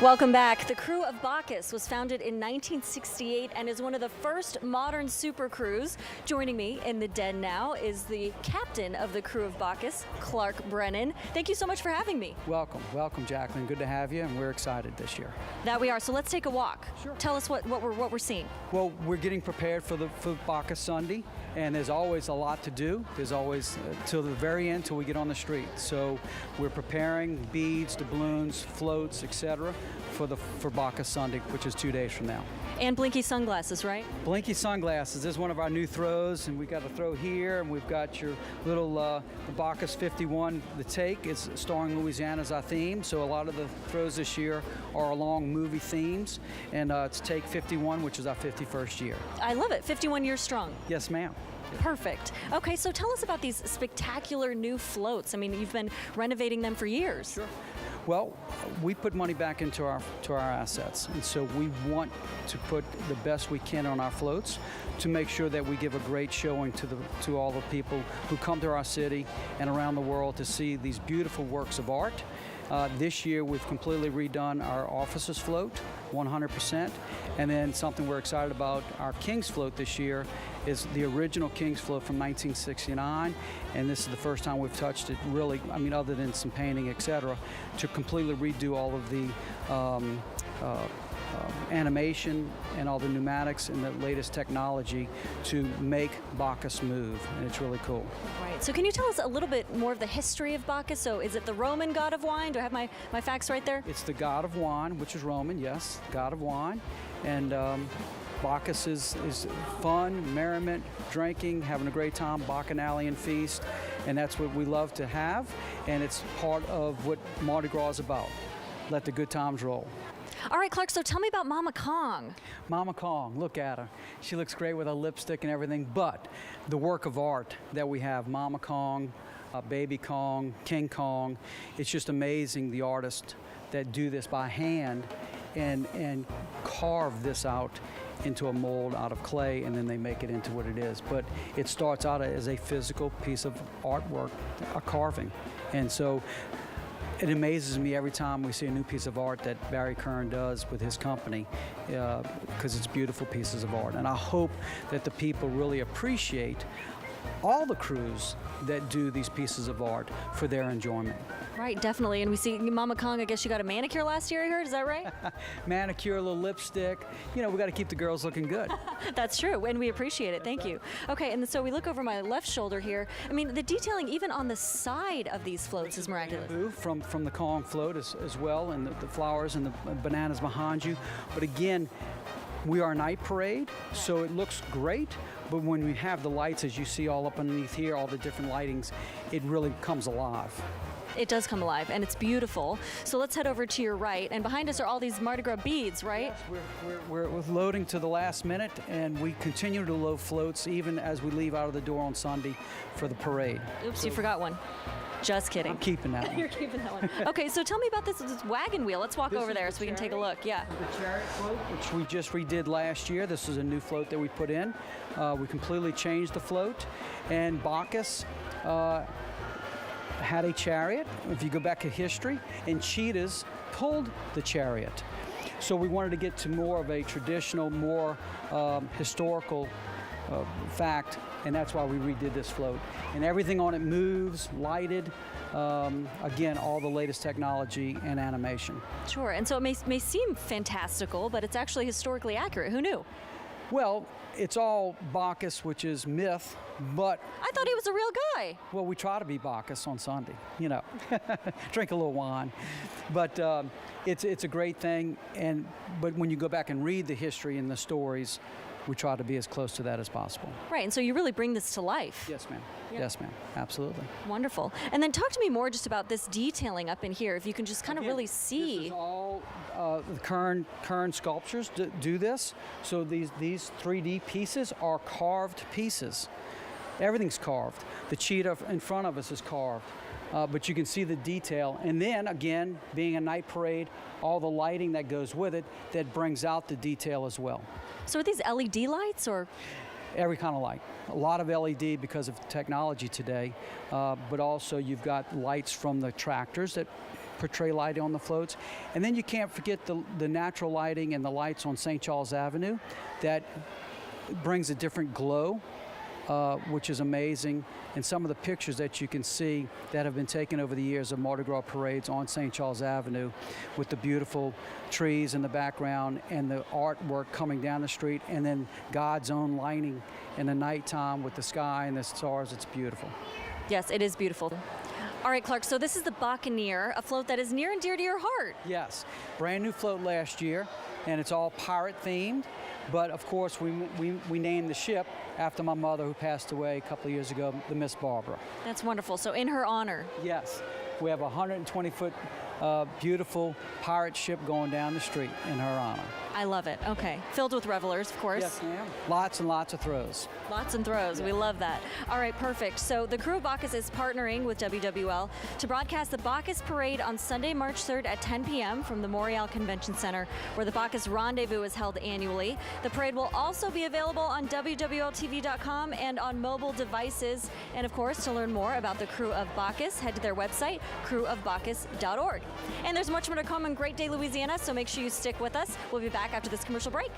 Welcome back. The Krewe of Bacchus was founded in 1968 and is one of the first modern super crews. Joining me in the den now is the captain of the Krewe of Bacchus, Clark Brennan. Thank you so much for having me. Welcome, Jacqueline. Good to have you, and we're excited this year. That we are. So let's take a walk. Sure. Tell us what we're seeing. Well, we're getting prepared for Bacchus Sunday, and there's always a lot to do. There's always till the very end, till we get on the street. So we're preparing beads, doubloons, floats, etc. for Bacchus Sunday, which is 2 days from now. And blinky sunglasses, right? Blinky sunglasses. This is one of our new throws, and we've got a throw here, and we've got your little the Bacchus 51. The take is starring Louisiana as our theme, so a lot of the throws this year are along movie themes, and it's Take 51, which is our 51st year. I love it. 51 years strong. Yes, ma'am. Perfect. Okay, so tell us about these spectacular new floats. I mean, you've been renovating them for years. Sure. Well, we put money back into our assets, and so we want to put the best we can on our floats to make sure that we give a great showing to all the people who come to our city and around the world to see these beautiful works of art. This year, we've completely redone our officers float, 100%, and then something we're excited about, our King's float this year is the original King's float from 1969, and this is the first time we've touched it really, I mean, other than some painting, etc., to completely redo all of the animation and all the pneumatics and the latest technology to make Bacchus move, and it's really cool. Right. So can you tell us a little bit more of the history of Bacchus? So is it the Roman god of wine? Do I have my facts right there? It's the god of wine, which is Roman, yes, god of wine. And Bacchus is fun, merriment, drinking, having a great time, bacchanalian feast, and that's what we love to have, and it's part of what Mardi Gras is about. Let the good times roll. All right, Clark, so tell me about Mama Kong. Mama Kong, look at her. She looks great with her lipstick and everything, but the work of art that we have, Mama Kong, Baby Kong, King Kong, it's just amazing, the artists that do this by hand and carve this out into a mold out of clay, and then they make it into what it is. But it starts out as a physical piece of artwork, a carving. And so it amazes me every time we see a new piece of art that Barry Kern does with his company, because it's beautiful pieces of art. And I hope that the people really appreciate all the crews that do these pieces of art for their enjoyment. Right, definitely. And we see Mama Kong, I guess you got a manicure last year, I heard, is that right? Manicure, a little lipstick. You know, we got to keep the girls looking good. That's true, and we appreciate it. Thank you. Okay, and so we look over my left shoulder here. I mean, the detailing even on the side of these floats is miraculous. From the Kong float as well, and the flowers and the bananas behind you. But again, we are a night parade, so it looks great, but when we have the lights, as you see all up underneath here, all the different lightings, it really comes alive. It does come alive, and it's beautiful. So let's head over to your right, and behind us are all these Mardi Gras beads, right? Yes, we're loading to the last minute, and we continue to load floats even as we leave out of the door on Sunday for the parade. Oops, you forgot one. Just kidding. I'm keeping that one. You're keeping that one. Okay, so tell me about this wagon wheel. Let's walk over there so we can take a look. Yeah. The chariot float, which we just redid last year. This is a new float that we put in. We completely changed the float, and Bacchus had a chariot, if you go back to history, and cheetahs pulled the chariot. So we wanted to get to more of a traditional, more historical fact, and that's why we redid this float. And everything on it moves, lighted, again, all the latest technology and animation. Sure, and so it may seem fantastical, but it's actually historically accurate. Who knew? Well, it's all Bacchus, which is myth, but... I thought he was a real guy. Well, we try to be Bacchus on Sunday, you know, drink a little wine. But it's a great thing, but when you go back and read the history and the stories, we try to be as close to that as possible. Right, and so you really bring this to life. Yes, ma'am. Yeah. Yes, ma'am. Absolutely. Wonderful. And then talk to me more just about this detailing up in here, if you can just kind of really see. This is all the Kern sculptures do this. So these 3D pieces are carved pieces. Everything's carved. The cheetah in front of us is carved. But you can see the detail. And then, again, being a night parade, all the lighting that goes with it, that brings out the detail as well. So are these LED lights, or? Every kind of light. A lot of LED because of technology today, but also you've got lights from the tractors that portray lighting on the floats. And then you can't forget the natural lighting and the lights on St. Charles Avenue that brings a different glow, which is amazing. And some of the pictures that you can see that have been taken over the years of Mardi Gras parades on St. Charles Avenue with the beautiful trees in the background and the artwork coming down the street, and then God's own lighting in the nighttime with the sky and the stars. It's beautiful. Yes, it is beautiful. All right, Clark, so this is the Buccaneer, a float that is near and dear to your heart. Yes, brand new float last year, and it's all pirate themed. But of course, we named the ship after my mother, who passed away a couple of years ago, the Miss Barbara. That's wonderful. So in her honor. Yes, we have a 120-foot beautiful pirate ship going down the street in her honor. I love it. Okay. Filled with revelers, of course. Yes, ma'am. Lots and lots of throws. Lots and throws. Yeah. We love that. All right, perfect. So the Krewe of Bacchus is partnering with WWL to broadcast the Bacchus Parade on Sunday, March 3rd at 10 p.m. from the Montreal Convention Center, where the Bacchus Rendezvous is held annually. The parade will also be available on WWLTV.com and on mobile devices. And of course, to learn more about the Krewe of Bacchus, head to their website, kreweofbacchus.org. And there's much more to come on Great Day, Louisiana, so make sure you stick with us. We'll be back after this commercial break.